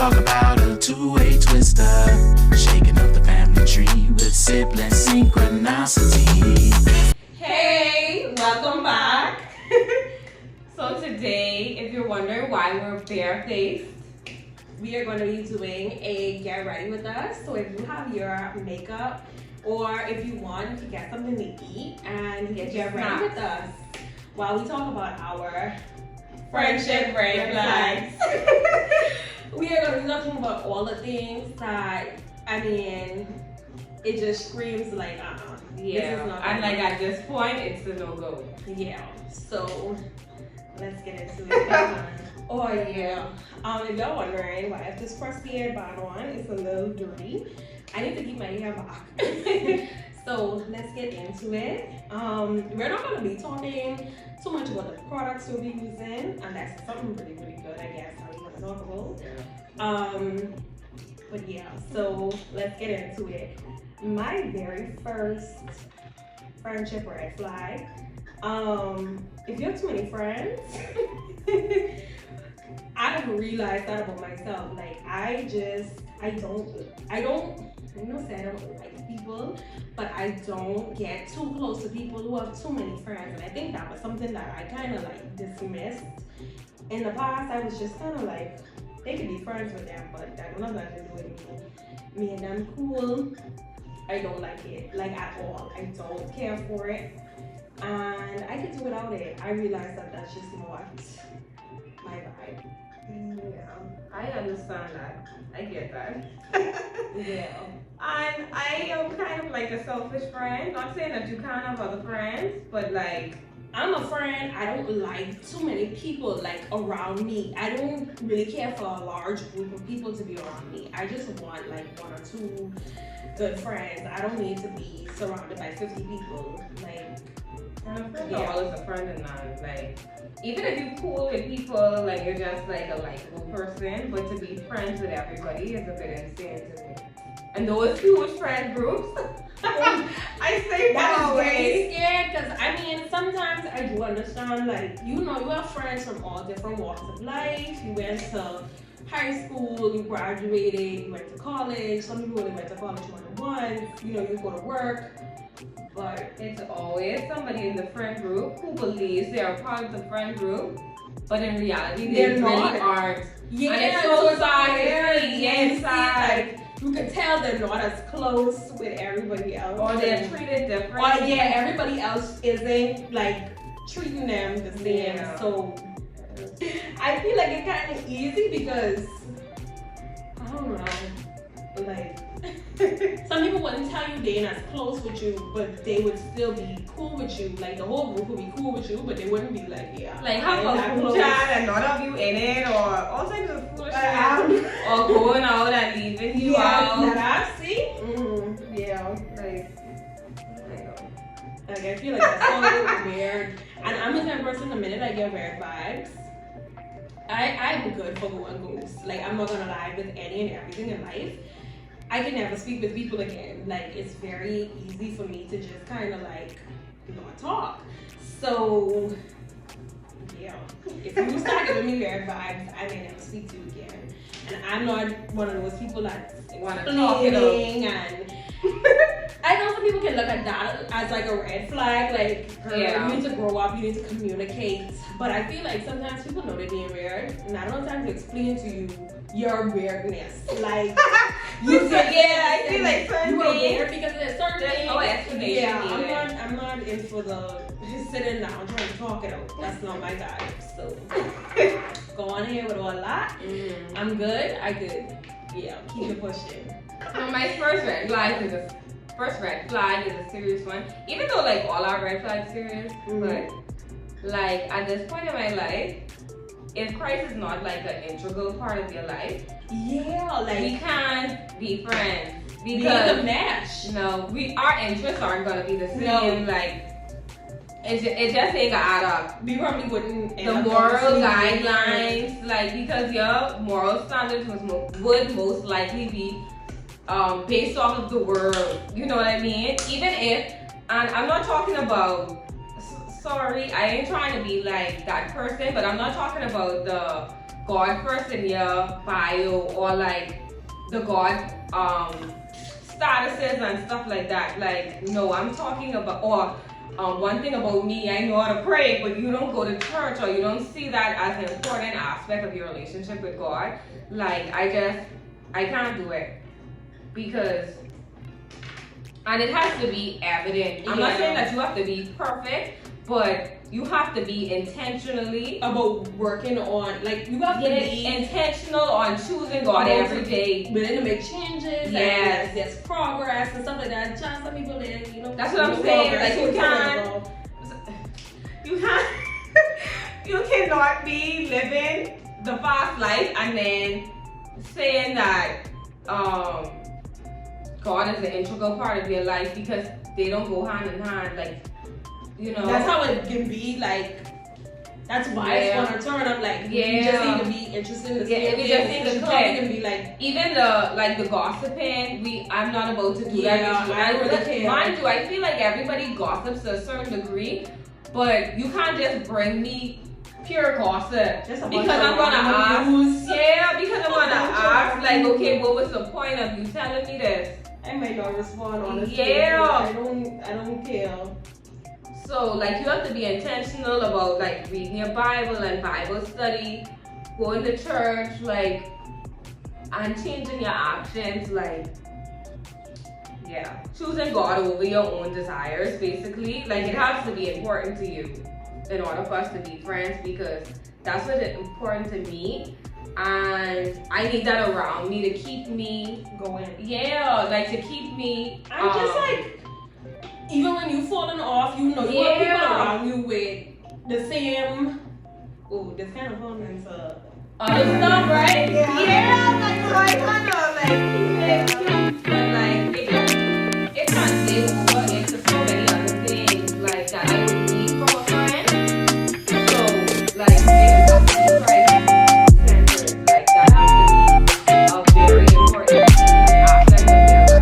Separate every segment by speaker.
Speaker 1: talk about a two-way twister, shaking up the family tree with sibling synchronicity.
Speaker 2: Hey, welcome back. So today, if you're wondering why we're barefaced, we are going to be doing a get ready with us. So if you have your makeup, or if you want to get something to eat and get ready with us while we talk about our friendship red flags. We are going to be talking about all the things that, I mean, it just screams like,
Speaker 3: Yeah, and like at this point, it's a no-go.
Speaker 2: Yeah, so let's get into it. Oh yeah. If y'all wondering why I have this crusty hair band on, it's a little dirty. I need to keep my hair back. So let's get into it. We're not gonna be talking too much about the products we'll be using, and that's something really good, I guess, how we wanna talk about. But yeah, so let's get into it. My very first friendship red flag. If you have too many friends, I have realized that about myself. Like I don't say I don't like people, but I don't get too close to people who have too many friends. And I think that was something that I kind of like dismissed. In the past, I was just kind of like, they could be friends with them, but that don't have nothing to do with me. Me and them cool. I don't like it, like at all. I don't care for it. And I could do without it. I realized that that's just not my vibe.
Speaker 3: Yeah, I understand that. I get that.
Speaker 2: Yeah.
Speaker 3: And I am kind of like a selfish friend. Not saying that you can't have other friends, but like,
Speaker 2: I'm a friend. I don't like too many people like around me. I don't really care for a large group of people to be around me. I just want like one or two good friends. I don't need to be surrounded by 50 people. Like,
Speaker 3: and a friend of all is a friend of none. Like, even if you're cool with people, like you're just like a likable person, but to be friends with everybody is a bit insane to me. And those huge friend groups, I say
Speaker 2: that
Speaker 3: far
Speaker 2: is very
Speaker 3: away.
Speaker 2: scared, because I mean sometimes I do understand, like, you have friends from all different walks of life. You went to high school, you graduated, you went to college. Some people only went to college once. You go to work. But
Speaker 3: it's always somebody in the friend group who believes they are part of the friend group, but in reality they really aren't.
Speaker 2: Yeah,
Speaker 3: and it's so sad to see
Speaker 2: inside. You can tell they're not as close with everybody else.
Speaker 3: Or they're treated differently.
Speaker 2: Or yeah, everybody else isn't like treating them the same.
Speaker 3: Yeah.
Speaker 2: So I feel like it's kind of easy because I don't know, like some people wouldn't tell you they're not as close with you, but they would still be cool with you. Like the whole group would be cool with you, but they wouldn't be like, yeah.
Speaker 3: Like have a group chat and none of you in it, or all types of foolish shit, or going out and leaving you out.
Speaker 2: That I see. Mm-hmm. Yeah, like I feel like that's so weird. And I'm the kind of person, the minute I get weird vibes, I'm good for going ghost. Like I'm not gonna lie, with any and everything in life, I can never speak with people again. Like it's very easy for me to just kind of like not talk. So yeah, if you start giving me weird vibes, I may never speak to you again. And I'm not one of those people that
Speaker 3: want to talk it up.
Speaker 2: And I know some people can look at that as like a red flag, like girl, you need to grow up, you need to communicate. But I feel like sometimes people know they're being weird, and I don't have time to explain to you your weirdness. Like you said,
Speaker 3: I feel like certain
Speaker 2: you are weird because of certain
Speaker 3: there's no explanation.
Speaker 2: Yeah, I'm not in for the sitting down trying to talk it out. That's not my vibe. So go on here with all that. I'm good. I could, keep it pushing.
Speaker 3: So my first red flag is a serious one. Even though like all our red flags serious, but like at this point in my life, if Christ is not like an integral part of your life,
Speaker 2: like
Speaker 3: we can't be friends
Speaker 2: because the mesh.
Speaker 3: No, our interests aren't gonna be the same.
Speaker 2: No.
Speaker 3: Like it just ain't gonna add up.
Speaker 2: We probably wouldn't.
Speaker 3: The moral guidelines, like because your moral standards would most likely be based off of the world. You know what I mean? Even if, and I'm not talking about. Sorry, I ain't trying to be like that person, but I'm not talking about the God first in your bio or like the God statuses and stuff like that. Like, no, I'm talking about, or one thing about me, I know how to pray, but you don't go to church or you don't see that as an important aspect of your relationship with God. Like, I can't do it because, and it has to be evident. I'm not saying that you have to be perfect, but you have to be intentionally
Speaker 2: about working on, like, you have to be
Speaker 3: intentional on choosing God every day.
Speaker 2: Willing to make changes, and there's progress and stuff like that. Just some people in, you know.
Speaker 3: That's what I'm saying. Like, you cannot be living the fast life and then saying that God is an integral part of your life, because they don't go hand in hand. Like, you know,
Speaker 2: that's how it can be. Like, that's why it's gonna turn up. Like, you just need to be interested in the same thing.
Speaker 3: Just need to click.
Speaker 2: Can be like,
Speaker 3: even the gossiping. I'm not about to do that.
Speaker 2: I really care.
Speaker 3: Mind you, I feel like everybody gossips to a certain degree, but you can't just bring me pure gossip because I'm gonna ask. Because I'm gonna ask. Like, okay, what was the point of you telling me this?
Speaker 2: I might not respond honestly. I don't care.
Speaker 3: So, like, you have to be intentional about, like, reading your Bible and Bible study, going to church, like, and changing your actions, like, choosing God over your own desires, basically. Like, it has to be important to you in order for us to be friends, because that's what's important to me. And I need that around me to keep me
Speaker 2: going.
Speaker 3: Yeah, like, to keep me.
Speaker 2: I'm just like, even when you falling off, you know, you have people around you with the same, this kind of comments,
Speaker 3: other stuff, right? Like, so I kind of, like, but, like, it translates over into so many other things, like, that I would need from a friend. So, like, it has to be Christ-centered. Like, that has to be a very important aspect of their life.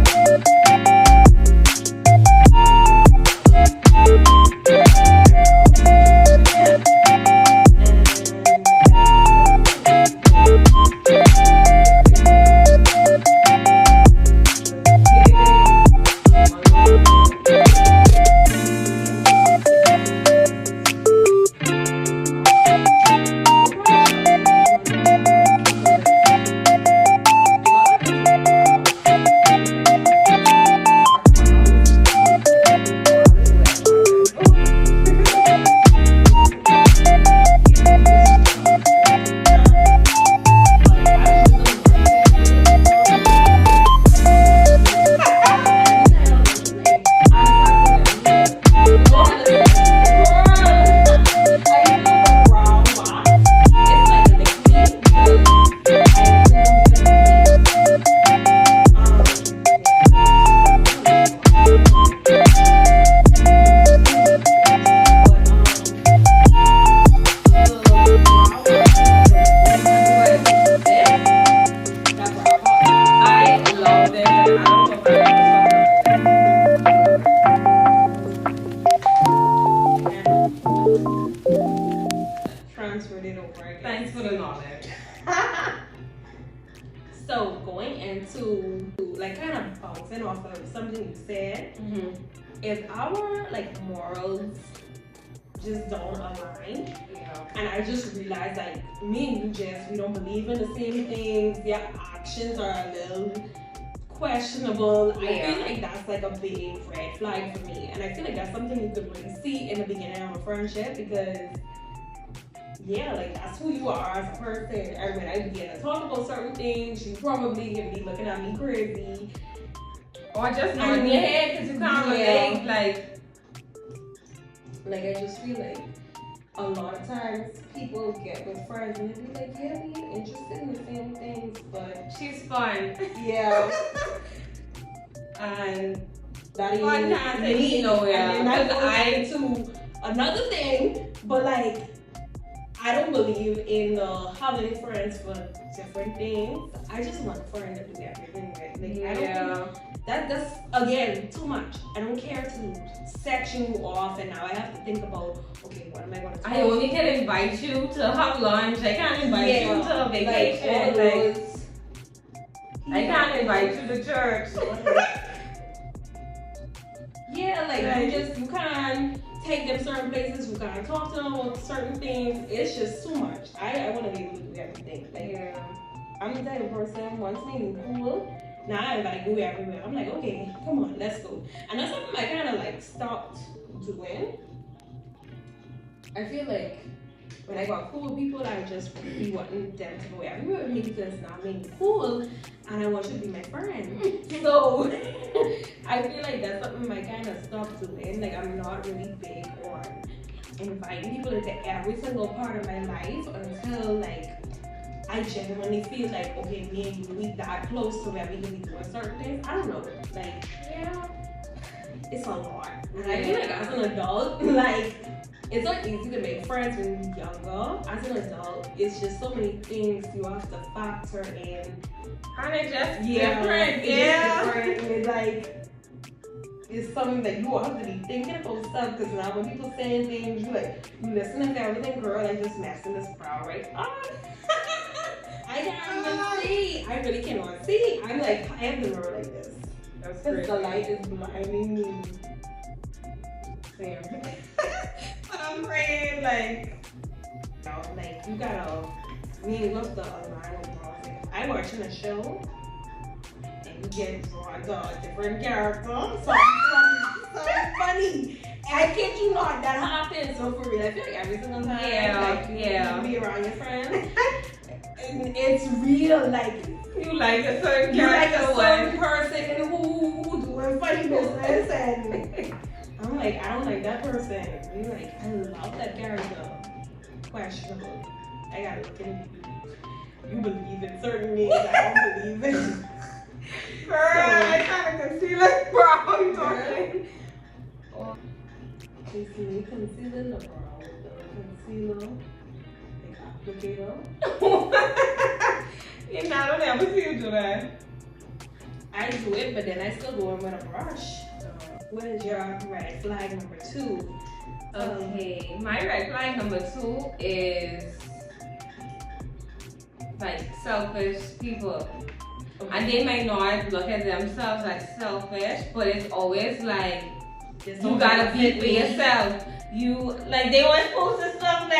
Speaker 3: Thanks for the knowledge.
Speaker 2: So going into, like, kind of bouncing off of something you said, is our, like, morals just don't align? And I just realized, like, me and you, Jess, we don't believe in the same things. Their actions are a little questionable. I feel like that's, like, a big red flag for me. And I feel like that's something you could really see in the beginning of a friendship, because like, that's who you are as a person. And when I begin to talk about certain things, you probably gonna be looking at me crazy.
Speaker 3: Or just nodding your head because you can't relate.
Speaker 2: Like, I just feel like a lot of times people get with friends and they be like, yeah, we're interested in the same things, but
Speaker 3: she's fun.
Speaker 2: Yeah. And that
Speaker 3: fun can't take me nowhere.
Speaker 2: And then that goes into another thing, but, like, I don't believe in having friends for different things. I just want a friend to do everything with. Like, I don't think that's, again, too much. I don't care to set you off and now I have to think about, okay, what am I going to do?
Speaker 3: I only can invite you to have lunch. I can't invite you to on vacation. Like, I can't invite you to church.
Speaker 2: Yeah, like you can't take them certain places, you can't talk to them about certain things. It's just too much. I want to be able to do everything. Like,
Speaker 3: Yeah.
Speaker 2: I'm the type of person, once things cool, now I gotta go everywhere. I'm like, okay, come on, let's go. And that's something I kind of like stopped doing. I feel like when I got cool with people, I just be wanting them to go everywhere with me because now I'm being cool and I want you to be my friend. So I feel like that's something I kind of stopped doing. Like, I'm not really big on inviting people into every single part of my life until like I genuinely feel like, okay, me and you, we that close to where we can be doing certain things. I don't know. Like,
Speaker 3: Yeah.
Speaker 2: it's a lot. And I feel like as an adult, like, it's not easy to make friends when you're younger. As an adult, it's just so many things you have to factor in.
Speaker 3: Kind of just
Speaker 2: Yeah,
Speaker 3: different.
Speaker 2: it's
Speaker 3: Yeah.
Speaker 2: different. And it's like, it's something that you have to be thinking about stuff, because now when people saying things, you listen to everything, girl, I just messing this brow right up. I can't even see. I really cannot see. I'm like, I have to mirror like this.
Speaker 3: That's
Speaker 2: Because
Speaker 3: great.
Speaker 2: the light is blinding me.
Speaker 3: Same. But I'm praying, like,
Speaker 2: Like, you gotta, you love the align with bronzing. I'm watching a show, and you get drawn to a different character. So funny. I kid you not, that happens. So for real, I feel like every single time, you be around your friends, and it's real. Like,
Speaker 3: you like a certain
Speaker 2: you like
Speaker 3: character
Speaker 2: a certain person who doing funny business, and I'm like, I don't like that person. You're like, I love that character. Questionable. I gotta look into you. You believe in certain things I don't believe in.
Speaker 3: Girl, I kind of conceal it, bro. You know what I'm saying?
Speaker 2: Concealing the brow with the concealer, the applicator.
Speaker 3: You know, I don't ever see you do that.
Speaker 2: I do it, but then I still go in with a brush. What is your red flag number 2?
Speaker 3: Okay, my red flag number 2 is like selfish people. And they might not look at themselves as selfish, but it's always like, you gotta be for yourself. You, like, they always post this stuff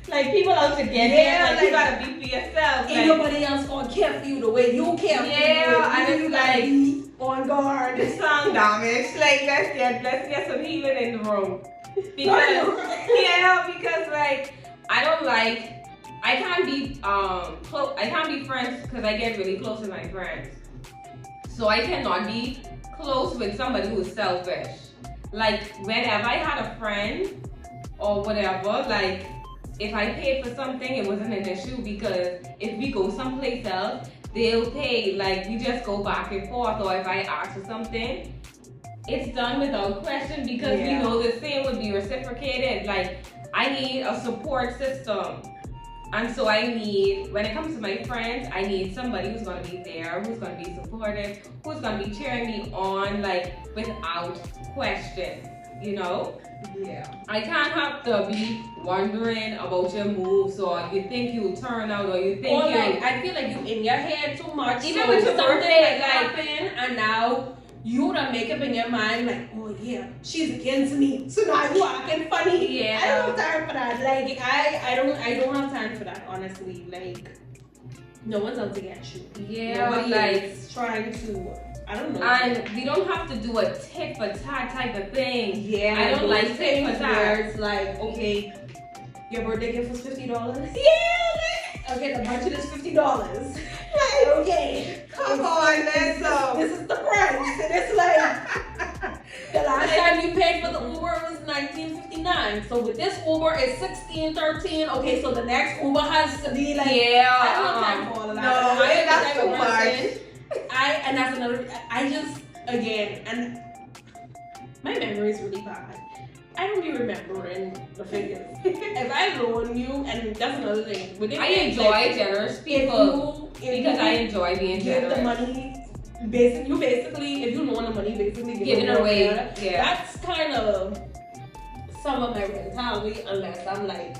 Speaker 3: like people out to get it, like, you gotta be for yourself.
Speaker 2: Ain't nobody else gonna care for you the way you care for you.
Speaker 3: Yeah, and it's like,
Speaker 2: be on guard.
Speaker 3: the sound damage. Like, let's get some healing in the room. Because because like I can't be I can't be friends because I get really close with my friends. So I cannot be close with somebody who is selfish. Like, whenever I had a friend or whatever, like, if I paid for something, it wasn't an issue, because if we go someplace else, they'll pay. Like, we just go back and forth. Or if I ask for something, it's done without question, because we know the same would be reciprocated. Like, I need a support system. And so I need, when it comes to my friends, I need somebody who's gonna be there, who's gonna be supportive, who's gonna be cheering me on, like, without question, you know?
Speaker 2: Yeah.
Speaker 3: I can't have to be wondering about your moves, or you think you'll turn out, or you think
Speaker 2: I feel like you in your head too much.
Speaker 3: Even
Speaker 2: so
Speaker 3: with your
Speaker 2: something
Speaker 3: birthday,
Speaker 2: like happen, and now you done make up in your mind like, oh yeah, she's against me. So now you acting funny.
Speaker 3: Yeah.
Speaker 2: I don't have time for that. Like, I don't have time for that, honestly. Like, no one's out to get you.
Speaker 3: Yeah,
Speaker 2: Nobody
Speaker 3: like,
Speaker 2: is trying to, I don't know.
Speaker 3: and we don't have to do a tit for tat type of thing.
Speaker 2: Yeah,
Speaker 3: I don't like tit for
Speaker 2: where
Speaker 3: tat.
Speaker 2: it's like, okay, your birthday gift was $50.
Speaker 3: Yeah,
Speaker 2: Okay, the budget is $50. Okay,
Speaker 3: come on, let's go.
Speaker 2: This is the price, and it's like the last time you paid for the Uber was $19.59. So with this Uber, it's $16.13. Okay, so the next Uber has to be like, I don't have time for all of that.
Speaker 3: No,
Speaker 2: I am the
Speaker 3: that's
Speaker 2: type
Speaker 3: too
Speaker 2: of
Speaker 3: much.
Speaker 2: person- and that's another. I just, again, and my memory is really bad. I don't be remembering the figures. If I loan you, and that's another thing.
Speaker 3: I enjoy generous people because I enjoy being
Speaker 2: give
Speaker 3: generous.
Speaker 2: the money, basically, if you loan the money, basically
Speaker 3: Giving it away. Yeah.
Speaker 2: That's kind of some of my mentality, unless I'm like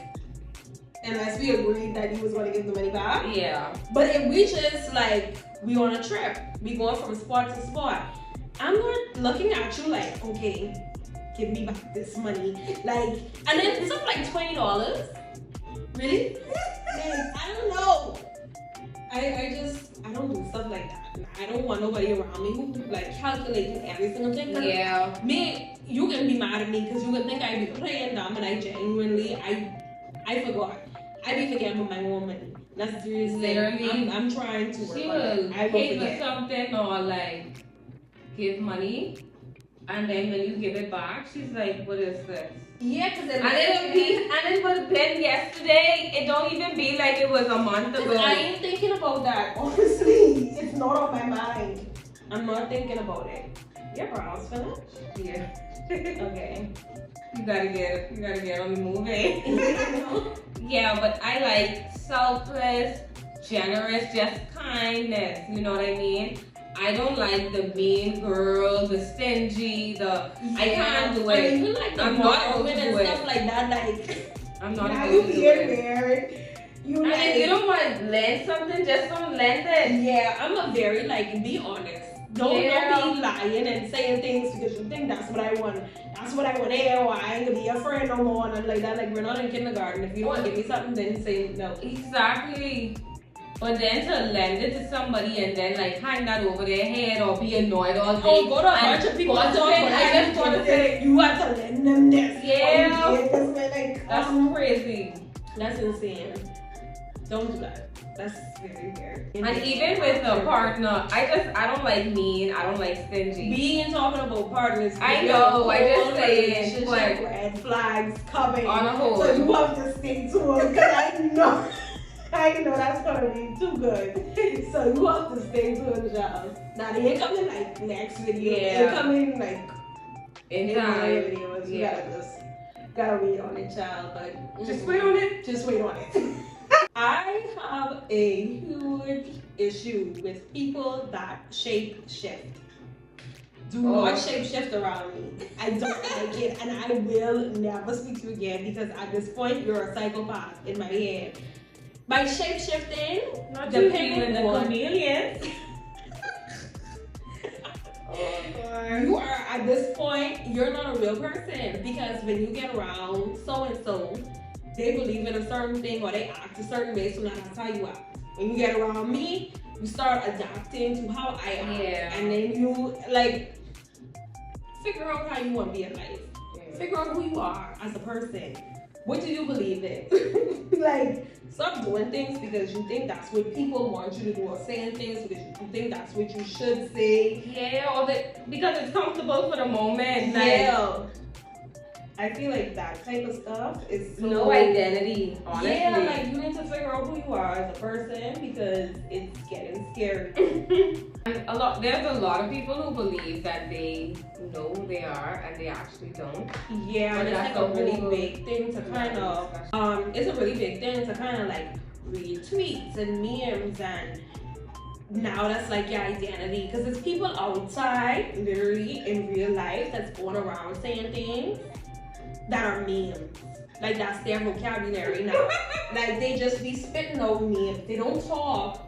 Speaker 2: unless we agreed that he was going to give the money back.
Speaker 3: Yeah.
Speaker 2: But if we just like, we on a trip, we going from spot to spot, I'm not looking at you like, okay, give me back this money. Like, and then stuff like $20. Really? Like, I don't know. I don't do stuff like that. I don't want nobody around me who like calculating every single thing.
Speaker 3: Yeah.
Speaker 2: Me, you can be mad at me because you can think I be playing dumb, and I genuinely, I forgot. I be forgetting about my own money. That's seriously.
Speaker 3: Literally.
Speaker 2: I'm trying to work
Speaker 3: She
Speaker 2: on
Speaker 3: will
Speaker 2: it. I will
Speaker 3: pay for
Speaker 2: forget.
Speaker 3: something or like give money, and then when you give it back, she's like, "What is this?"
Speaker 2: Yeah, because then
Speaker 3: And it was been yesterday. It don't even be like it was a month ago.
Speaker 2: I ain't thinking about that. Honestly, it's not on my mind. I'm not thinking about it. Your brows finished?
Speaker 3: Yeah.
Speaker 2: Okay.
Speaker 3: You gotta get on the move, eh? Yeah, but I like selfless, generous, just kindness. You know what I mean? I don't like the mean girl, the stingy, I can't do it.
Speaker 2: I mean, you like the
Speaker 3: I'm not able
Speaker 2: woman
Speaker 3: to
Speaker 2: and
Speaker 3: do
Speaker 2: stuff
Speaker 3: it.
Speaker 2: like that. Like,
Speaker 3: I'm not
Speaker 2: now
Speaker 3: able
Speaker 2: you
Speaker 3: to do
Speaker 2: get
Speaker 3: it.
Speaker 2: married. You
Speaker 3: And
Speaker 2: like,
Speaker 3: if you don't want to lend something, just don't lend it.
Speaker 2: yeah, I'm a very like, be honest. Don't be lying and saying things because you think that's what I want. That's what I want. Hey, oh, I ain't gonna be your friend no more. And like that. Like, we're not in kindergarten. If you don't give me something, then say no.
Speaker 3: Exactly. But then to lend it to somebody and then like hang that over their head or be annoyed all day.
Speaker 2: Oh, go to a bunch of people and talk, but I just want to say you have to lend them this.
Speaker 3: Yeah.
Speaker 2: Like,
Speaker 3: That's crazy.
Speaker 2: that's insane. Don't do that. That's very weird.
Speaker 3: And even with a partner, I don't like mean, I don't like stingy.
Speaker 2: Being talking about partners,
Speaker 3: I know, I just
Speaker 2: say
Speaker 3: saying, but
Speaker 2: red flags coming.
Speaker 3: on a whole.
Speaker 2: So you have to stick to them because I know that's gonna be too good. So you have to stay to the job. Now they ain't coming like next video.
Speaker 3: Yeah.
Speaker 2: They're coming like
Speaker 3: in
Speaker 2: other
Speaker 3: time.
Speaker 2: videos. You
Speaker 3: Yeah.
Speaker 2: gotta wait on it, child. But
Speaker 3: Just wait on it.
Speaker 2: Just wait on it. I have a huge issue with people that shape shift. Do not shape shift around me. I don't like it, and I will never speak to you again because at this point you're a psychopath in my head. By shape shifting,
Speaker 3: Not
Speaker 2: depending
Speaker 3: the
Speaker 2: on
Speaker 3: chameleon.
Speaker 2: you are at this point, you're not a real person because when you get around so and so, they believe in a certain thing or they act a certain way, so now that's how you act. When you get around me, you start adapting to how I act, and then you like figure out how you want to be in life. Figure out who you are as a person. What do you believe in? Like, stop doing things because you think that's what people want you to do, or saying things because you think that's what you should say.
Speaker 3: Yeah, because it's comfortable for the moment.
Speaker 2: Yeah. I feel like that type of stuff is so,
Speaker 3: No identity, honestly.
Speaker 2: Yeah, like you need to figure out who you are as a person because it's getting scary.
Speaker 3: And there's a lot of people who believe that they know who they are and they actually don't.
Speaker 2: Yeah,
Speaker 3: But
Speaker 2: and it's
Speaker 3: that's
Speaker 2: like a
Speaker 3: a
Speaker 2: really
Speaker 3: whole
Speaker 2: big thing to kind of it's a really big thing to kind of like read tweets and memes, and now that's like your identity because there's people outside, literally in real life, that's going around saying things that are memes. Like that's their vocabulary now. Like they just be spitting out memes. They don't talk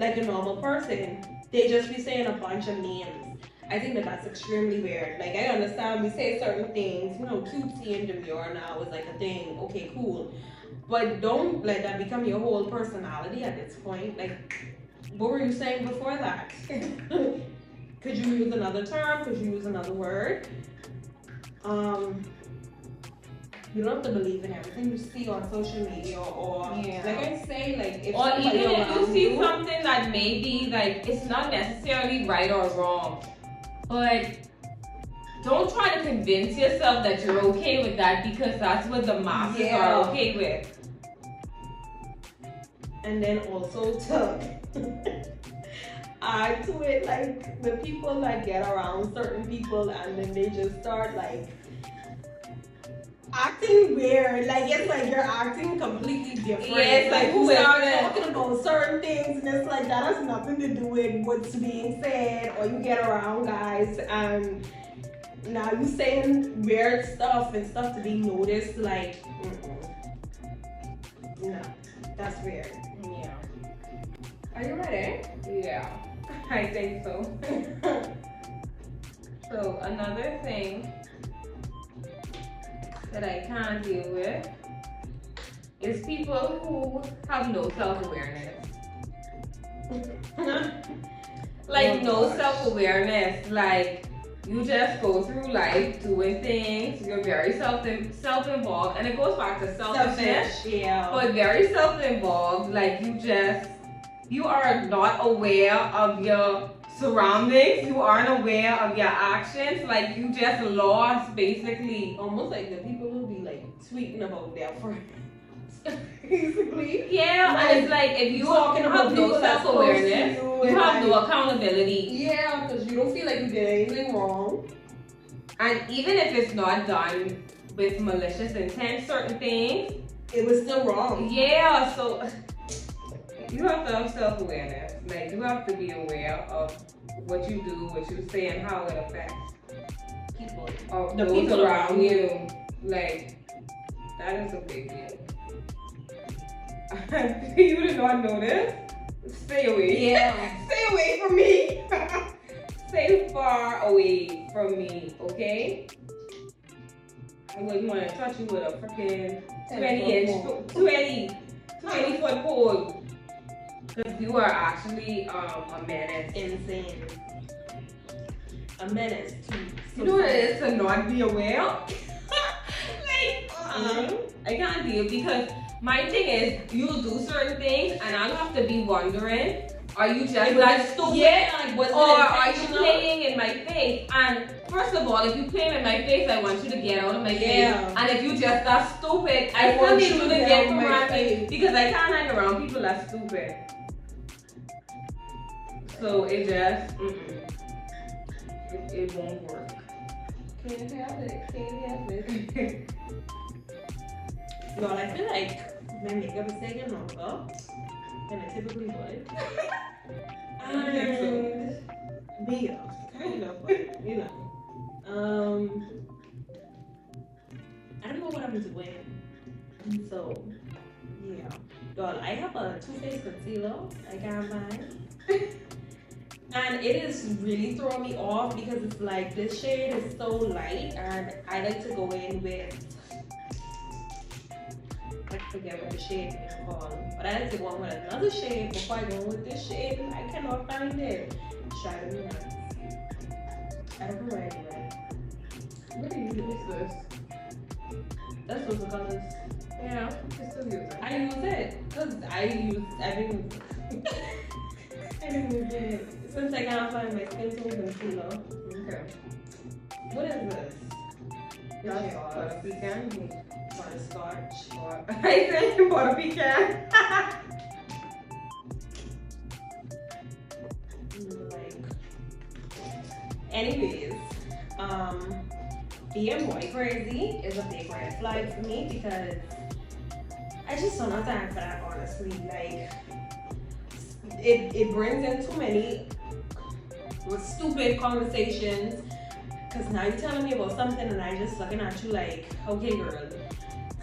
Speaker 2: like a normal person. They just be saying a bunch of memes. I think that that's extremely weird. Like I understand we say certain things, you know, cutesy and demure now is like a thing. Okay, cool. But don't let that become your whole personality at this point. Like, what were you saying before that? Could you use another term? Could you use another word? You don't have to believe in everything you see on social media, or like I say, like if
Speaker 3: or even if you see
Speaker 2: you,
Speaker 3: something that maybe like it's not necessarily right or wrong, but don't try to convince yourself that you're okay with that because that's what the masses are okay with.
Speaker 2: And then also to add to it, like the people that get around certain people and then they just start like acting weird, like it's like you're acting completely different.
Speaker 3: Yeah, it's like
Speaker 2: you start talking about certain things and it's like that has nothing to do with what's being said, or you get around guys and now you saying weird stuff and stuff to be noticed, like No, that's weird.
Speaker 3: Yeah.
Speaker 2: Are you ready?
Speaker 3: Yeah. I think so. So another thing that I can't deal with is people who have no self-awareness. Like no self-awareness. Like you just go through life doing things. You're very self-involved, and it goes back to selfishness.
Speaker 2: Yeah.
Speaker 3: But very self-involved. Like you are not aware of your surroundings. You aren't aware of your actions. Like you just lost basically.
Speaker 2: Almost like the people will be like tweeting about their friends. Basically.
Speaker 3: Yeah,
Speaker 2: Like,
Speaker 3: and it's like if you
Speaker 2: talking
Speaker 3: have
Speaker 2: about
Speaker 3: no
Speaker 2: people that's close to
Speaker 3: self-awareness,
Speaker 2: you
Speaker 3: you
Speaker 2: and
Speaker 3: have no
Speaker 2: like-
Speaker 3: accountability.
Speaker 2: Yeah, because you don't feel like you did anything wrong.
Speaker 3: And even if it's not done with malicious intent, certain things,
Speaker 2: It was still wrong.
Speaker 3: yeah, so you have to have self-awareness. Like you have to be aware of what you do, what you say, and how it affects
Speaker 2: People.
Speaker 3: the
Speaker 2: The
Speaker 3: those
Speaker 2: people
Speaker 3: around
Speaker 2: around
Speaker 3: you. Like that is a big deal. You did not know this? Stay away.
Speaker 2: Yeah.
Speaker 3: Stay away from me. Stay far away from me, okay? I wouldn't want to touch you with a freaking 20 foot pole. Because you are actually a menace.
Speaker 2: Insane. A menace to
Speaker 3: You know what it is to not be aware? Like, I can't deal because my thing is, you'll do certain things and I'll have to be wondering, are you just like stupid?
Speaker 2: Yeah, like, was it
Speaker 3: Or are you
Speaker 2: intentional?
Speaker 3: playing in my face? And first of all, if you play in my face, I want you to get out of my face.
Speaker 2: Yeah.
Speaker 3: And if you just are stupid, I
Speaker 2: I
Speaker 3: still
Speaker 2: want
Speaker 3: need
Speaker 2: you
Speaker 3: you
Speaker 2: to
Speaker 3: to
Speaker 2: get
Speaker 3: get
Speaker 2: out of
Speaker 3: from
Speaker 2: my
Speaker 3: my face
Speaker 2: face.
Speaker 3: because I can't hang around people that stupid. So it just, it won't work.
Speaker 2: Can you have it? Can you have it? No, I feel like my makeup is taking longer than it typically would. And yeah, kind of, but you know. I don't know what I'm doing. So yeah. Well, I have a Too Faced concealer I can't find. And it is really throwing me off because it's like this shade is so light and I like to go in with, I forget what the shade is called, but I like to go in with another shade before I go in with this shade and I cannot find it. Try to nuts. I don't know where I do it.
Speaker 3: What do you use this?
Speaker 2: That's those colors.
Speaker 3: Yeah, I still use it.
Speaker 2: I use it because I've been using it since I can't find my skin tone concealer.
Speaker 3: Okay.
Speaker 2: What is this?
Speaker 3: That's butter pecan.
Speaker 2: Butterscotch.
Speaker 3: I said butter pecan.
Speaker 2: Like, anyways, being boy crazy is a big red flag for me because I just don't have time for that, honestly. Like, it brings in too many stupid conversations because now you're telling me about something and I just looking at you like, okay, girl,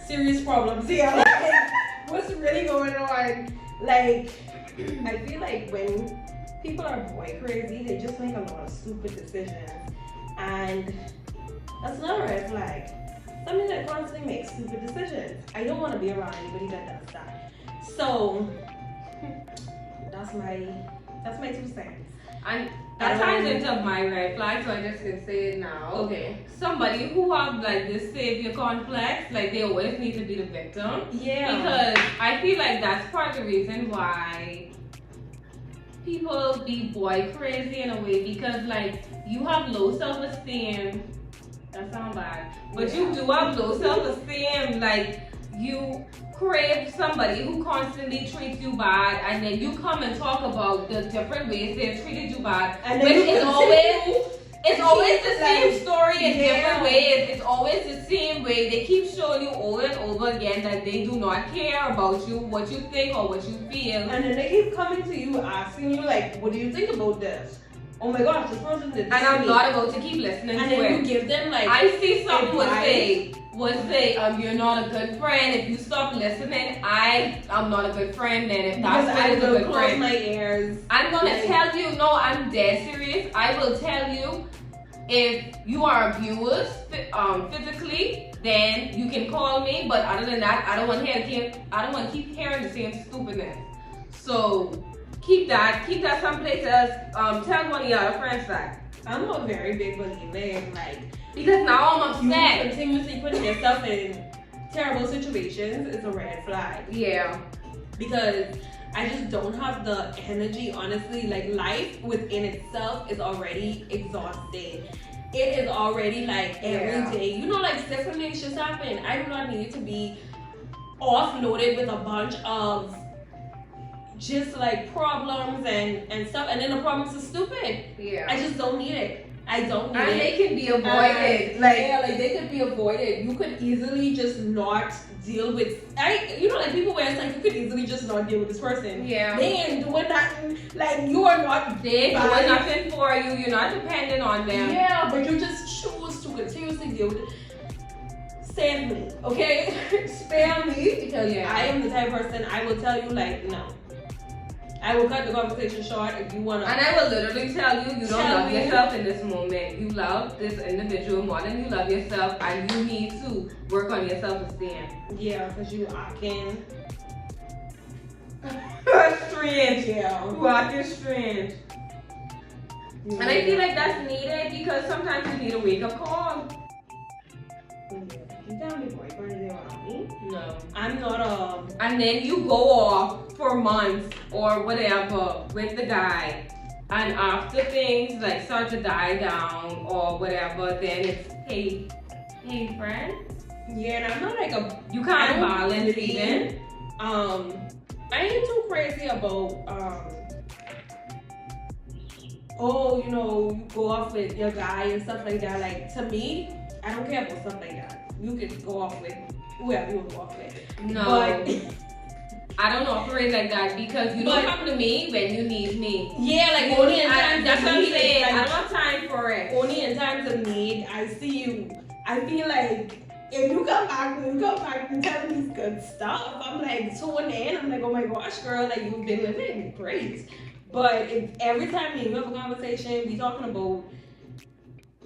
Speaker 2: serious problems here. Like, what's really going on? Like, I feel like when people are boy crazy, they just make a lot of stupid decisions, and that's not a red flag. Somebody that constantly makes stupid decisions, I don't want to be around anybody that does that. So that's my 2 cents.
Speaker 3: And that ties into my red flag, so I just can say it now.
Speaker 2: Okay.
Speaker 3: Somebody who have like this savior complex, like they always need to be the victim.
Speaker 2: Yeah.
Speaker 3: Because I feel like that's part of the reason why people be boy crazy in a way, because like you have low self-esteem. That sounds bad. But you do have low self-esteem, like you crave somebody who constantly treats you bad, and then you come and talk about the different ways they've treated you bad.
Speaker 2: And
Speaker 3: But
Speaker 2: then you
Speaker 3: it's always the same
Speaker 2: like,
Speaker 3: story in different
Speaker 2: yeah.
Speaker 3: ways. It's always the same way. They keep showing you over and over again that they do not care about you, what you think or what you feel.
Speaker 2: And then they keep coming to you asking you like, what do you think about this? Oh my gosh, this person did this
Speaker 3: And
Speaker 2: to
Speaker 3: I'm
Speaker 2: me.
Speaker 3: not about to keep listening
Speaker 2: And
Speaker 3: to
Speaker 2: then
Speaker 3: it.
Speaker 2: you give them like,
Speaker 3: I see something would
Speaker 2: advice.
Speaker 3: say, would say, you're not a good friend. If you stop listening, I'm not a good friend. Then if that's
Speaker 2: Because I
Speaker 3: what is a
Speaker 2: will
Speaker 3: good
Speaker 2: close
Speaker 3: friend,
Speaker 2: my ears.
Speaker 3: I'm gonna
Speaker 2: Like-
Speaker 3: tell you. No, I'm dead serious. I will tell you if you are abused physically, then you can call me. But other than that, I don't want to keep hearing the same stupidness. So keep that someplace else. Tell one of your other friends that.
Speaker 2: I'm a very big believer in like
Speaker 3: Because now I'm
Speaker 2: you
Speaker 3: upset.
Speaker 2: continuously putting yourself in terrible situations is a red flag.
Speaker 3: Yeah.
Speaker 2: Because I just don't have the energy, honestly. Like, life within itself is already exhausting. It is already like every
Speaker 3: Yeah.
Speaker 2: day. You know, like different things just happen. I do not need to be offloaded with a bunch of just like problems and stuff. And then the problems are stupid.
Speaker 3: Yeah.
Speaker 2: I just don't need it. I don't need
Speaker 3: And
Speaker 2: it.
Speaker 3: they can be avoided. Like,
Speaker 2: yeah, like they could be avoided. You could easily just not deal with. Like people where it's like you could easily just not deal with this person.
Speaker 3: yeah.
Speaker 2: They ain't doing nothing. Like you are not.
Speaker 3: They doing
Speaker 2: bad.
Speaker 3: nothing for you. You're not dependent on them.
Speaker 2: Yeah, but you just choose to continuously deal with it. Save me, okay? Spare me because
Speaker 3: Yeah.
Speaker 2: I am the type of person I will tell you like no. I will cut the conversation short if you wanna.
Speaker 3: And I will literally tell you, you don't
Speaker 2: Tell
Speaker 3: love
Speaker 2: me.
Speaker 3: yourself in this moment. You love this individual more than you love yourself, and you need to work on your self-esteem.
Speaker 2: Yeah, because you acting.
Speaker 3: Strange.
Speaker 2: Yeah.
Speaker 3: You acting strange. And I feel like that's needed because sometimes you need a wake-up call.
Speaker 2: You tell me boyfriend is around me.
Speaker 3: No.
Speaker 2: I'm not
Speaker 3: And then you go off for months or whatever with the guy. And after things like start to die down or whatever, then it's hey friend.
Speaker 2: yeah, and I'm not like
Speaker 3: You
Speaker 2: I
Speaker 3: can't
Speaker 2: don't
Speaker 3: balance
Speaker 2: really-
Speaker 3: even.
Speaker 2: I ain't too crazy about you go off with your guy and stuff like that. Like to me, I don't care about stuff like that. You can go off with whoever you want to go off with.
Speaker 3: No.
Speaker 2: But
Speaker 3: I don't operate like that because you don't come to me when you need me.
Speaker 2: yeah, like only in times
Speaker 3: That's
Speaker 2: of
Speaker 3: what I'm
Speaker 2: need.
Speaker 3: saying.
Speaker 2: Like,
Speaker 3: I don't have time for it.
Speaker 2: only in times of need, I see you. I feel like if you come back and tell me these good stuff, I'm like tuned in. I'm like, oh my gosh, girl, like you've been living great. But if every time you have a conversation, we talking about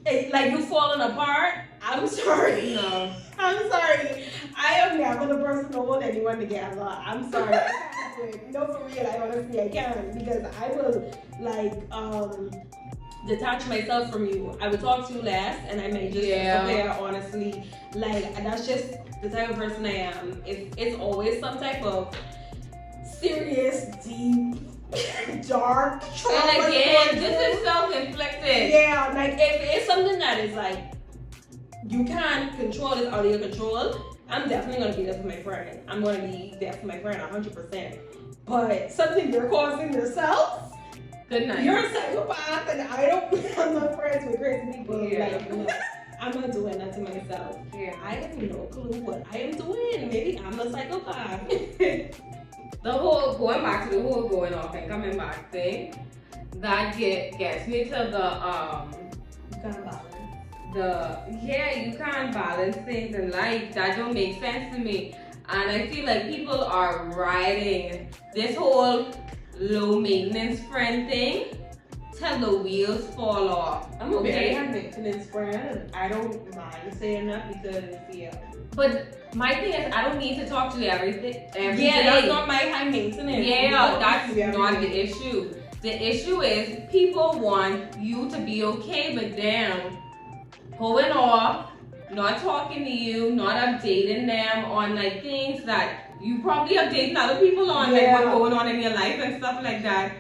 Speaker 2: like you falling apart, I'm sorry.
Speaker 3: No.
Speaker 2: I'm sorry. I am never the person to hold anyone together. I'm sorry. I can't do it. No, for real. I honestly I can't because I will like detach myself from you. I will talk to you less, and I may just compare honestly. Like that's just the type of person I am. It's always some type of serious, deep, dark trauma.
Speaker 3: And again,
Speaker 2: going
Speaker 3: this
Speaker 2: through.
Speaker 3: is self-inflicted.
Speaker 2: Yeah, like if it's something that is like you can't control, it's out of your control, I'm definitely gonna be there for my friend. I'm gonna be there for my friend 100%. But something you're causing yourself,
Speaker 3: Good night.
Speaker 2: you're a psychopath, and I'm not friends with crazy people.
Speaker 3: Yeah.
Speaker 2: Like, no, I'm not doing that to myself.
Speaker 3: Yeah.
Speaker 2: I have no clue what I am doing. Maybe I'm a psychopath.
Speaker 3: The whole going back to the whole going off and coming back thing, that gets me to
Speaker 2: You can't balance.
Speaker 3: you can't balance things in life. That don't make sense to me. And I feel like people are riding this whole low maintenance friend thing till the wheels fall off.
Speaker 2: I'm a very high maintenance friend. I don't mind saying that because
Speaker 3: But my thing is, I don't need to talk to you every day.
Speaker 2: that's not my high maintenance.
Speaker 3: Yeah, that's not the issue. The issue is people want you to be okay with them going off, not talking to you, not updating them on like things that you probably updating other people on, like what's going on in your life and stuff like that.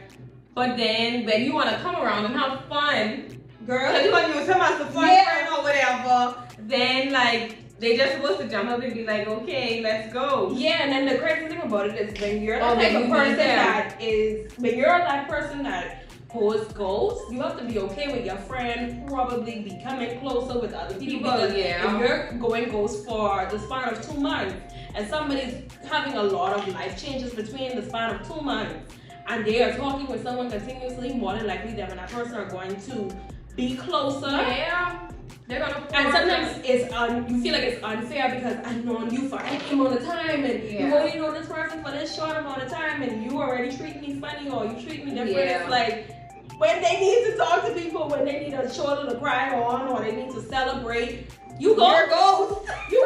Speaker 3: But then when you want to come around and have fun,
Speaker 2: girl,
Speaker 3: because you want to use them as a fun friend or whatever, then like they just supposed to jump up and be like, okay, let's go.
Speaker 2: Yeah, and then the crazy thing about it is when you're that
Speaker 3: then
Speaker 2: type of
Speaker 3: you
Speaker 2: person when you're that person that posts goals, you have to be okay with your friend probably becoming closer with other people. Because if you're going ghost for the span of 2 months and somebody's having a lot of life changes between the span of 2 months and they are talking with someone continuously, more than likely them and that person are going to be closer
Speaker 3: They're gonna
Speaker 2: And sometimes you feel like it's unfair because I've known you for X amount of time and you only know this person for this short amount of time and you already treat me funny or you treat me different.
Speaker 3: Yeah.
Speaker 2: It's like when they need to talk to people, when they need a shoulder to cry on or they need to celebrate, you go.
Speaker 3: There goes.
Speaker 2: You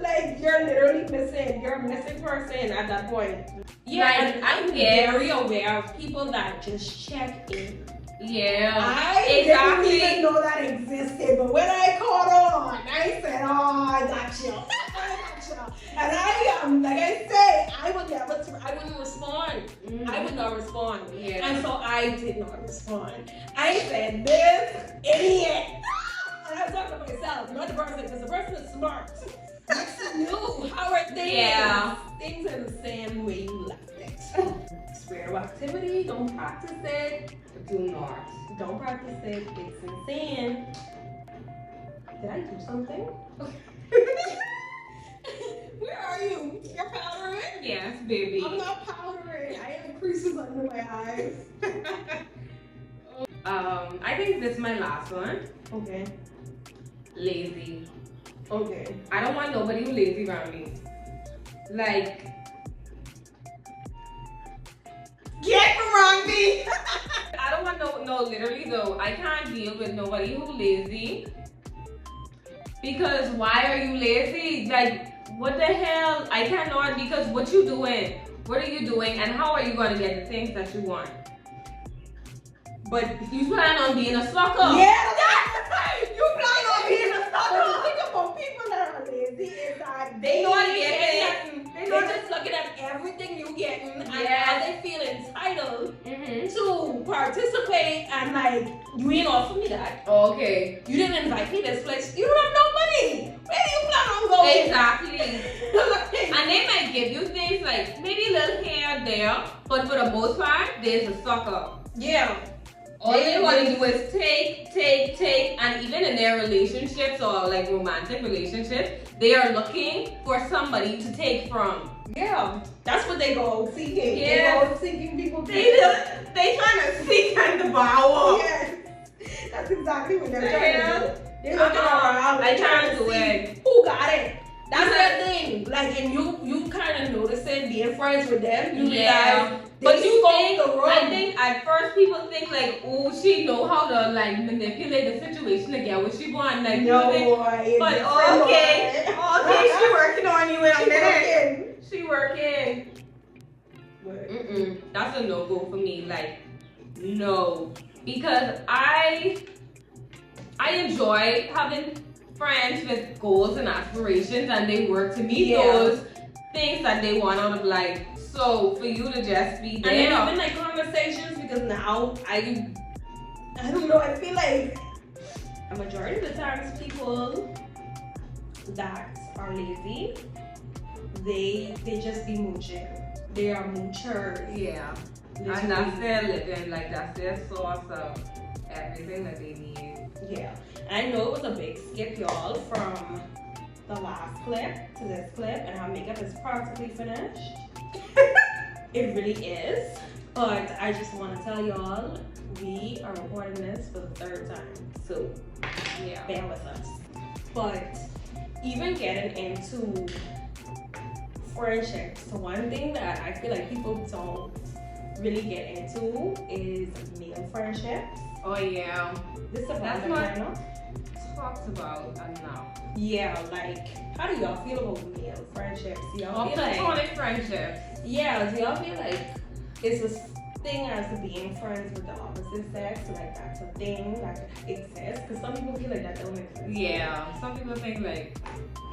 Speaker 2: like you're literally missing. You're a missing person at that point. Yeah,
Speaker 3: Like,
Speaker 2: and
Speaker 3: I'm
Speaker 2: I'm very aware of people that just check in.
Speaker 3: Yeah.
Speaker 2: I
Speaker 3: Exactly.
Speaker 2: didn't even know that existed, but when I caught on, I said, "Oh, I got you, I got you." And like I say, I wouldn't respond. I would not respond.
Speaker 3: Yeah.
Speaker 2: And so I did not respond. I said, "This idiot," and I was talking to myself, not the person, because the person is smart. No, how are things?
Speaker 3: Yeah.
Speaker 2: Things are the same way you left it. Spiritual activity, don't practice it.
Speaker 3: Do not.
Speaker 2: Don't practice it. It's insane. Did I do something? Where are you? You're powdering?
Speaker 3: Yes, baby.
Speaker 2: I'm not powdering. I have creases under my eyes.
Speaker 3: I think this is my last one.
Speaker 2: Okay.
Speaker 3: Lazy.
Speaker 2: Okay.
Speaker 3: I don't want nobody who lazy around me. Like,
Speaker 2: Get from me.
Speaker 3: I don't want no, literally though, I can't deal with nobody who lazy. Because why are you lazy? Like, what the hell? I cannot, because what you doing? What are you doing? And how are you going to get the things that you want?
Speaker 2: But
Speaker 3: You plan on being a sucker.
Speaker 2: yeah, you plan on being a sucker. The thing about people that are lazy is that
Speaker 3: They know
Speaker 2: they
Speaker 3: get
Speaker 2: get
Speaker 3: it.
Speaker 2: nothing. They're just looking at everything you getting, and
Speaker 3: Yes.
Speaker 2: now they feel entitled
Speaker 3: Mm-hmm.
Speaker 2: to participate. And like, you ain't offer me that.
Speaker 3: Okay.
Speaker 2: You didn't invite me this place. You don't have no money. Where do you plan on going?
Speaker 3: Exactly.
Speaker 2: Like,
Speaker 3: And they might give you things like maybe a little here there, but for the most part, there's a sucker.
Speaker 2: yeah.
Speaker 3: All they want to do is take, and even in their relationships or like romantic relationships, they are looking for somebody to take from.
Speaker 2: Yeah. That's what they go seeking.
Speaker 3: Yeah.
Speaker 2: They go seeking people.
Speaker 3: They trying to seek and devour.
Speaker 2: Yes. That's exactly what they're
Speaker 3: The
Speaker 2: trying
Speaker 3: hell?
Speaker 2: to do. They're looking around.
Speaker 3: I
Speaker 2: They're trying
Speaker 3: can't
Speaker 2: to
Speaker 3: do
Speaker 2: see
Speaker 3: it.
Speaker 2: who got it. That's their thing. Like, and you kind of notice it being friends with them. You realize
Speaker 3: But
Speaker 2: they
Speaker 3: you
Speaker 2: spoke
Speaker 3: think,
Speaker 2: the room.
Speaker 3: I think at first people think like, oh, she know how to like manipulate the situation to get what she want. Like,
Speaker 2: No,
Speaker 3: you think,
Speaker 2: boy.
Speaker 3: but
Speaker 2: different,
Speaker 3: okay,
Speaker 2: boy.
Speaker 3: okay, she working on you in a
Speaker 2: She
Speaker 3: minute.
Speaker 2: working.
Speaker 3: She working.
Speaker 2: But
Speaker 3: That's a no-go for me. Like, no, because I enjoy having friends with goals and aspirations, and they work to meet
Speaker 2: Yeah.
Speaker 3: those things that they want out of life. So for you to just be
Speaker 2: And
Speaker 3: there,
Speaker 2: then even like conversations, because now I don't know, I feel like a majority of the times people that are lazy, they just be mooching. They are moochers.
Speaker 3: yeah,
Speaker 2: Literally.
Speaker 3: and that's their living. Like that's their source of everything that they need.
Speaker 2: Yeah. And I know it was a big skip, y'all, from the last clip to this clip, and our makeup is practically finished. It really is. But I just want to tell y'all, we are recording this for the third time. So
Speaker 3: Yeah.
Speaker 2: bear with us. But even getting into friendships, so one thing that I feel like people don't really get into is male friendships.
Speaker 3: Oh yeah.
Speaker 2: This is
Speaker 3: That's
Speaker 2: about
Speaker 3: not-
Speaker 2: right now.
Speaker 3: Talked about enough.
Speaker 2: Yeah, like, how do y'all feel about male friendships? Do y'all
Speaker 3: Or
Speaker 2: feel like,
Speaker 3: platonic friendships.
Speaker 2: yeah, do y'all feel like it's this thing as being friends with the opposite sex? Like, that's a thing that exists? Because some people feel like that don't exist.
Speaker 3: Yeah. Some people think like,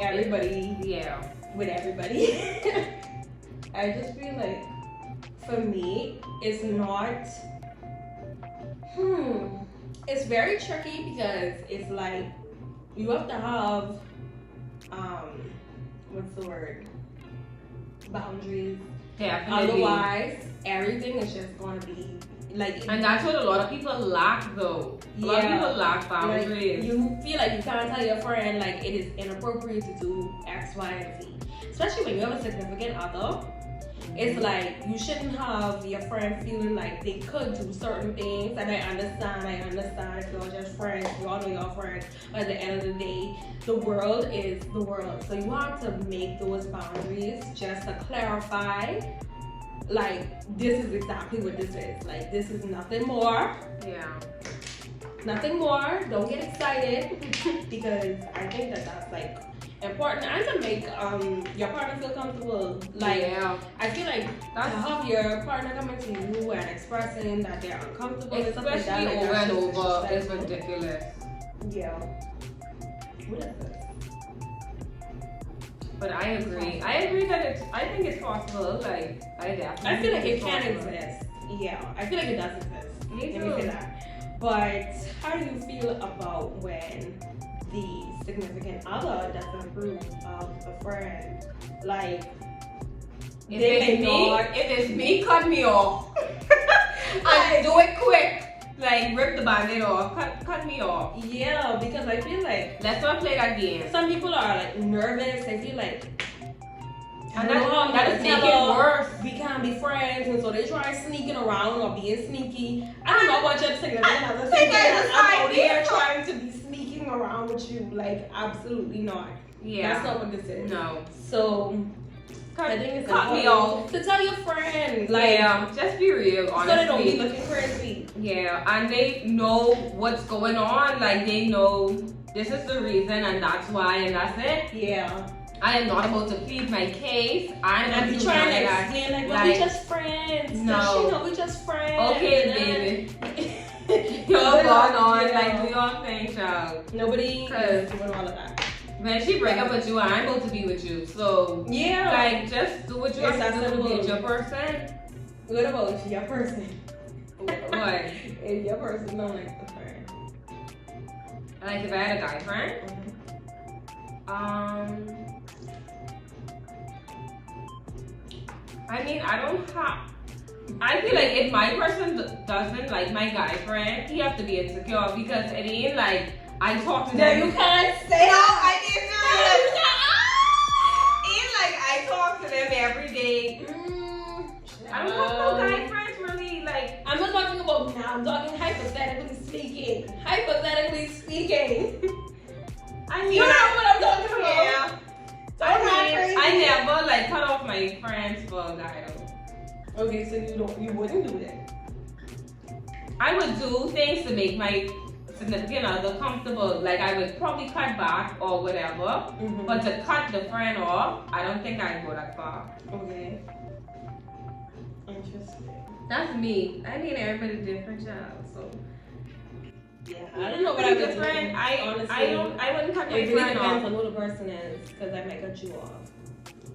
Speaker 2: Everybody
Speaker 3: yeah.
Speaker 2: with everybody. I just feel like, for me, it's not, it's very tricky because it's like, you have to have, what's the word? Boundaries.
Speaker 3: Definitely.
Speaker 2: Otherwise, everything is just gonna be like.
Speaker 3: And that's what a lot of people lack though. A lot of
Speaker 2: Yeah.
Speaker 3: people lack
Speaker 2: like,
Speaker 3: boundaries.
Speaker 2: you feel like you can't tell your friend like it is inappropriate to do X, Y, and Z. Especially when you have a significant other. It's like you shouldn't have your friend feeling like they could do certain things. And I understand if you're just friends, you all know your friends. But at the end of the day, the world is the world. So you have to make those boundaries just to clarify, like, this is exactly what this is. Like, this is nothing more.
Speaker 3: Yeah.
Speaker 2: Nothing more. Don't get excited because I think that that's like important, and to make your partner feel comfortable. Like,
Speaker 3: yeah.
Speaker 2: I feel like to have your partner coming to you and expressing that they're uncomfortable,
Speaker 3: Especially
Speaker 2: that, like,
Speaker 3: over and over, it's
Speaker 2: disrespectful.
Speaker 3: ridiculous.
Speaker 2: Yeah. What is this?
Speaker 3: But I agree. I agree that I think it's possible. Like, I definitely.
Speaker 2: I feel like
Speaker 3: think
Speaker 2: it
Speaker 3: it's
Speaker 2: can
Speaker 3: possible.
Speaker 2: exist. Yeah, I feel like it does exist.
Speaker 3: Me
Speaker 2: Let me say
Speaker 3: too.
Speaker 2: that. But how do you feel about when the significant other doesn't approve of a friend? Like,
Speaker 3: If
Speaker 2: they
Speaker 3: it's me, cut me off. And do it quick. Like, rip the band-aid off. Cut me off.
Speaker 2: Yeah, because I feel like
Speaker 3: Let's not play that game.
Speaker 2: some people are like nervous. They feel like,
Speaker 3: And
Speaker 2: I don't know,
Speaker 3: that is making it worse.
Speaker 2: we can't be friends, and so they try sneaking around or being sneaky. I don't know what your significant other
Speaker 3: think
Speaker 2: thinking.
Speaker 3: that's
Speaker 2: I'm out
Speaker 3: idea.
Speaker 2: here trying to be sneaking around with you. Like, absolutely not.
Speaker 3: Yeah.
Speaker 2: That's not what this is.
Speaker 3: No.
Speaker 2: So I think it's
Speaker 3: cut me
Speaker 2: important
Speaker 3: off.
Speaker 2: to tell your friend, like,
Speaker 3: Yeah, just be real,
Speaker 2: so
Speaker 3: honestly.
Speaker 2: they don't be looking crazy.
Speaker 3: Yeah, and they know what's going on. Like, they know this is the reason and that's why and that's it.
Speaker 2: Yeah.
Speaker 3: I am not about to plead my case. I'm
Speaker 2: And
Speaker 3: not
Speaker 2: I be
Speaker 3: doing
Speaker 2: trying to
Speaker 3: that.
Speaker 2: explain, like,
Speaker 3: Like,
Speaker 2: well, we just friends.
Speaker 3: no.
Speaker 2: Does she know we just friends?
Speaker 3: Okay,
Speaker 2: baby.
Speaker 3: Y'all going on,
Speaker 2: Yeah.
Speaker 3: like, do your thing, child.
Speaker 2: Nobody
Speaker 3: Cause-
Speaker 2: is doing all of that.
Speaker 3: When she break up with you, I'm about to be with you. So,
Speaker 2: Yeah.
Speaker 3: like, just do what you
Speaker 2: It's
Speaker 3: have to do to be
Speaker 2: acceptable.
Speaker 3: with your person.
Speaker 2: What about your person?
Speaker 3: What?
Speaker 2: If your person don't like the friend.
Speaker 3: Like, if I had a guy friend, I mean, I feel like if my person doesn't like my guy friend, he have to be insecure because it ain't like I talk to
Speaker 2: No,
Speaker 3: them.
Speaker 2: you can't say that.
Speaker 3: Ain't like I talk to them every day. I don't have no guy friends really. Like,
Speaker 2: I'm not talking about now. I'm talking hypothetically speaking. Hypothetically speaking.
Speaker 3: I mean,
Speaker 2: You know what I'm talking about.
Speaker 3: yeah.
Speaker 2: Don't
Speaker 3: I
Speaker 2: act
Speaker 3: mean,
Speaker 2: crazy.
Speaker 3: I never like cut off my friends for a guy though.
Speaker 2: Okay, so you wouldn't do that.
Speaker 3: I would do things to make my significant other comfortable. Like, I would probably cut back or whatever. But to cut the friend off, I don't think I'd go that far.
Speaker 2: Okay. Interesting.
Speaker 3: That's me. I mean, everybody's different, child. So
Speaker 2: Yeah, I don't know what I
Speaker 3: Pretty
Speaker 2: would
Speaker 3: good
Speaker 2: do.
Speaker 3: friend. I wouldn't cut my
Speaker 2: It really
Speaker 3: friend
Speaker 2: depends
Speaker 3: off.
Speaker 2: on who the person is, because I might cut you off.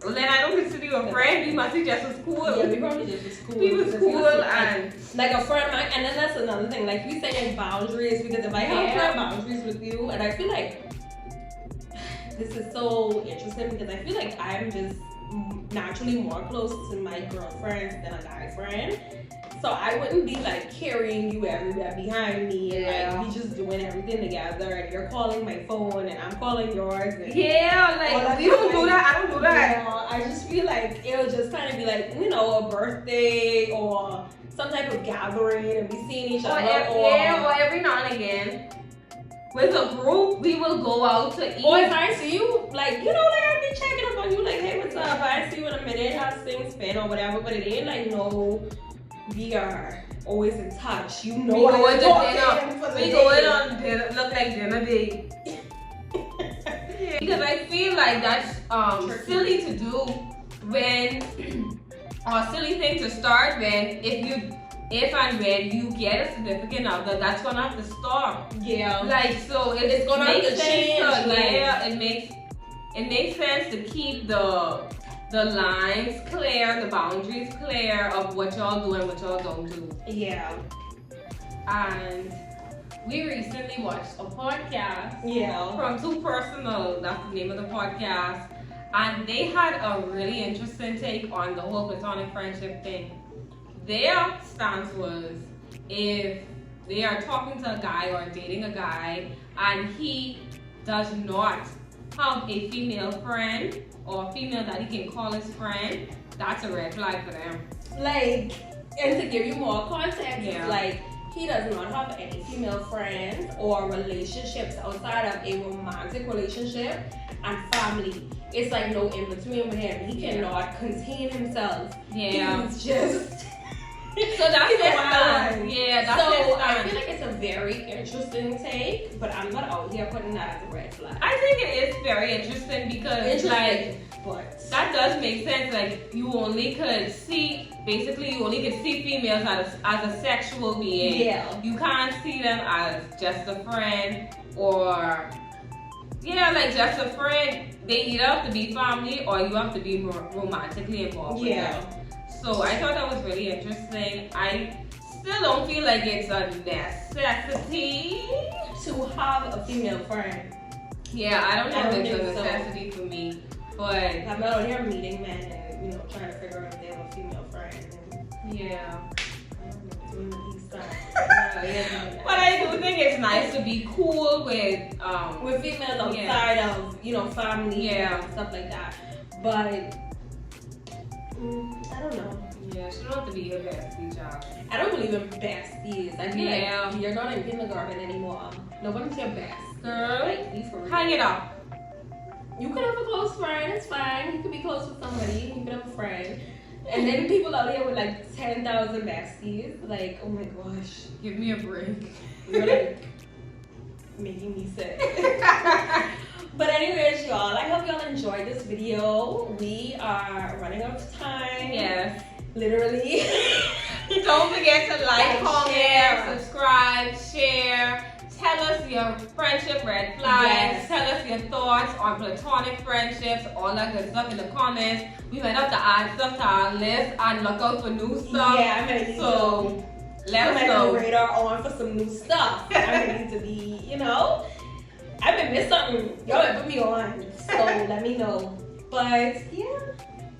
Speaker 3: Well, then I don't consider you a friend. You must be just as cool.
Speaker 2: Yeah, we probably just was cool.
Speaker 3: He was
Speaker 2: Because
Speaker 3: cool
Speaker 2: like,
Speaker 3: and
Speaker 2: like a friend of mine, and then that's another thing. Like we say, like boundaries, because if I have
Speaker 3: Yeah.
Speaker 2: clear boundaries with you, and I feel like this is so interesting because I feel like I'm just naturally more close to my girlfriends than a guy friend. So I wouldn't be like carrying you everywhere behind me and
Speaker 3: Yeah.
Speaker 2: like we just doing everything together and you're calling my phone and I'm calling yours. And
Speaker 3: yeah,
Speaker 2: all
Speaker 3: like
Speaker 2: that
Speaker 3: we don't
Speaker 2: time.
Speaker 3: do that. I don't do that.
Speaker 2: Yeah, I just feel like it'll just kind of be like, you know, a birthday or some type of gathering and we seeing each
Speaker 3: Or
Speaker 2: other.
Speaker 3: or every now and again, with a group, we will go out to eat.
Speaker 2: Or if I see you, like, you know, like I'll be checking up on you, like, hey, what's up? I see you in a minute, how's things been or whatever, but it ain't like, no, we are always in touch. You know,
Speaker 3: we go
Speaker 2: I'm
Speaker 3: to
Speaker 2: talking
Speaker 3: dinner.
Speaker 2: for the
Speaker 3: We going
Speaker 2: day.
Speaker 3: on dinner. Look like dinner date. Because I feel like that's silly to do when, or silly thing to start when if and when you get a significant other, that's gonna have to stop.
Speaker 2: Yeah.
Speaker 3: Like, so
Speaker 2: It's gonna have
Speaker 3: makes
Speaker 2: to
Speaker 3: sense
Speaker 2: change,
Speaker 3: to-
Speaker 2: like-
Speaker 3: yeah, it makes sense to keep the lines clear, the boundaries clear of what y'all do and what y'all don't do.
Speaker 2: Yeah.
Speaker 3: And we recently watched a podcast
Speaker 2: Yeah.
Speaker 3: from Too Personal, that's the name of the podcast, and they had a really interesting take on the whole platonic friendship thing. Their stance was, if they are talking to a guy or dating a guy and he does not have a female friend or a female that he can call his friend, That's a red flag for them.
Speaker 2: Like, and to give you more context,
Speaker 3: Yeah.
Speaker 2: it's like he does not have any female friends or relationships outside of a romantic relationship and family. It's like no in between with him. He cannot contain himself.
Speaker 3: Yeah.
Speaker 2: He's just.
Speaker 3: So that's
Speaker 2: He's
Speaker 3: his
Speaker 2: wild.
Speaker 3: stand. Yeah, that's
Speaker 2: So
Speaker 3: his
Speaker 2: I
Speaker 3: stand.
Speaker 2: feel like it's a very interesting take, but I'm not out here putting that as a red flag.
Speaker 3: I think it is very interesting because like
Speaker 2: but
Speaker 3: that does make sense. Like you only could see, basically you only could see females as a sexual being.
Speaker 2: yeah.
Speaker 3: You can't see them as just a friend or like just a friend. They either have to be family or you have to be romantically involved with them. So I thought that was really interesting. I still don't feel like it's a necessity.
Speaker 2: To have a female friend.
Speaker 3: Yeah, I don't know
Speaker 2: I
Speaker 3: if
Speaker 2: don't
Speaker 3: it's a
Speaker 2: think so.
Speaker 3: necessity for me, but
Speaker 2: I'm not out here meeting men and trying to figure out if they have a female friend. And
Speaker 3: yeah.
Speaker 2: I don't know, doing the east side.
Speaker 3: But I do think it's nice to be cool with
Speaker 2: with females outside of family
Speaker 3: Yeah.
Speaker 2: and stuff like that. But I don't know.
Speaker 3: yeah, she don't have to be your bestie, child.
Speaker 2: I don't believe in besties. I feel
Speaker 3: Yeah.
Speaker 2: like you're not in kindergarten anymore. Nobody's your best.
Speaker 3: Girl,
Speaker 2: Like, be for real.
Speaker 3: hang it up.
Speaker 2: You could have a close friend, it's fine. You could be close with somebody, you could have a friend. And then people out here with like 10,000 besties, like, oh my gosh,
Speaker 3: Give me a break.
Speaker 2: you're like making me sick. But anyways, y'all, I hope y'all enjoyed this video. We are running out of time.
Speaker 3: Yes.
Speaker 2: Literally.
Speaker 3: Don't forget to like,
Speaker 2: Like,
Speaker 3: comment,
Speaker 2: share.
Speaker 3: subscribe, share. Tell us your friendship red flags.
Speaker 2: Yes.
Speaker 3: Tell us your thoughts on platonic friendships, all that good stuff in the comments. We might have to add stuff to our list and look out for new stuff.
Speaker 2: Yeah, I'm gonna need
Speaker 3: So
Speaker 2: to
Speaker 3: let
Speaker 2: put
Speaker 3: us
Speaker 2: my
Speaker 3: know.
Speaker 2: radar on for some new stuff. I'm gonna need to be, I've been missing something. Y'all better put me on. So let me know. But yeah,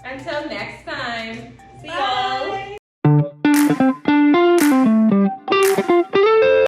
Speaker 3: Until next time.
Speaker 2: see y'all.